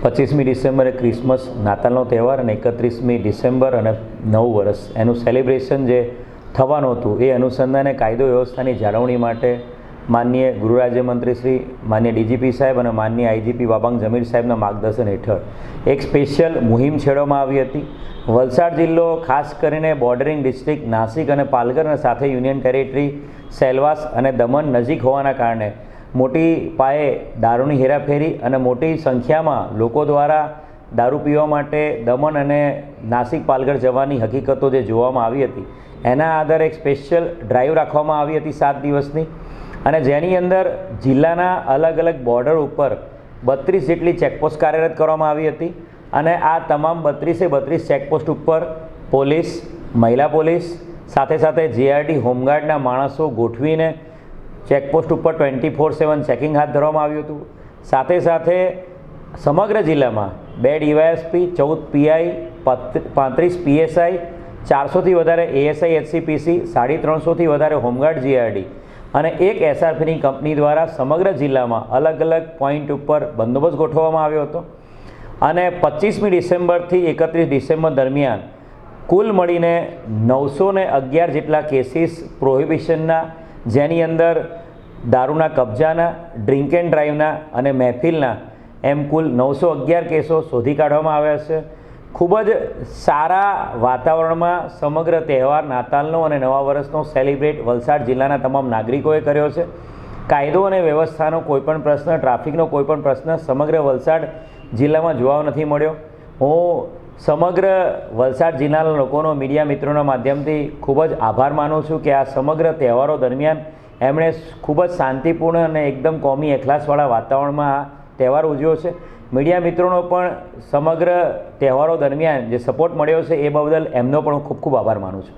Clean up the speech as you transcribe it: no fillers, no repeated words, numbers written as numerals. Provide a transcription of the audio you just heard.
25મી ડિસેમ્બરે ક્રિસમસ નાતાલનો તહેવાર અને 31મી ડિસેમ્બર અને નવું વર્ષ એનું સેલિબ્રેશન જે થવાનું હતું એ અનુસંધાને કાયદો વ્યવસ્થાની જાળવણી માટે માનનીય ગૃહ રાજ્યમંત્રી શ્રી માનનીય ડીજીપી સાહેબ અને માનનીય આઈજીપી બાબાંગ જમીર સાહેબના માર્ગદર્શન હેઠળ એક સ્પેશિયલ મુહિમ છેડવામાં આવી હતી। વલસાડ જિલ્લો ખાસ કરીને બોર્ડરિંગ ડિસ્ટ્રિક્ટ નાસિક અને પાલઘર અને સાથે યુનિયન ટેરેટરી સેલવાસ અને દમણ નજીક હોવાના કારણે મોટી પાયે દારૂની હેરાફેરી અને મોટી સંખ્યામાં લોકો દ્વારા દારૂ પીવા માટે દમણ અને નાસિક પાલઘર જવાની હકીકતો જે જોવામાં આવી હતી એના આધારે એક સ્પેશિયલ ડ્રાઈવ રાખવામાં આવી હતી 7 દિવસની અને જેની અંદર જિલ્લાના અલગ અલગ બોર્ડર ઉપર 32 જેટલી ચેકપોસ્ટ કાર્યરત કરવામાં આવી હતી અને આ તમામ 32 ચેકપોસ્ટ ઉપર પોલીસ, મહિલા પોલીસ સાથે સાથે જીઆરડી હોમગાર્ડના માણસો ગોઠવીને ચેકપોસ્ટ ઉપર 24/7 ચેકિંગ હાથ ધરવામાં આવ્યું હતું। સાથે સાથે સમગ્ર જિલ્લામાં 2 ડીવાયએસપી, 14 પીઆઈ, 35 પીએસઆઈ, 400થી વધારે એએસઆઈ એચસીપીસી, 350થી વધારે હોમગાર્ડ જીઆરડી અને એક એસઆરપીની કંપની દ્વારા સમગ્ર જિલ્લામાં અલગ અલગ પોઈન્ટ ઉપર બંદોબસ્ત ગોઠવવામાં આવ્યો હતો અને 25મી ડિસેમ્બરથી 31 ડિસેમ્બર દરમિયાન કુલ મળીને 911 જેટલા કેસીસ પ્રોહિબિશનના, જેની અંદર દારૂના કબજાના, ડ્રિંક એન્ડ ડ્રાઈવના અને મહેફિલના એમ કુલ 911 કેસો શોધી કાઢવામાં આવ્યા છે। ખૂબ જ સારા વાતાવરણમાં સમગ્ર તહેવાર નાતાલનો અને નવા વર્ષનો સેલિબ્રેટ વલસાડ જિલ્લાના તમામ નાગરિકોએ કર્યો છે। કાયદો અને વ્યવસ્થાનો કોઈપણ પ્રશ્ન, ટ્રાફિકનો કોઈપણ પ્રશ્ન સમગ્ર વલસાડ જિલ્લામાં જોવા નથી મળ્યો। હું સમગ્ર વલસાડ જિલ્લાના લોકોનો મીડિયા મિત્રોના માધ્યમથી ખૂબ જ આભાર માનું છું કે આ સમગ્ર તહેવારો દરમિયાન એમણે ખૂબ જ શાંતિપૂર્ણ અને એકદમ કોમી એખલાસવાળા વાતાવરણમાં આ તહેવાર ઉજવ્યો છે। મીડિયા મિત્રોનો પણ સમગ્ર તહેવારો દરમિયાન જે સપોર્ટ મળ્યો છે એ બદલ એમનો પણ ખૂબ ખૂબ આભાર માનું છું।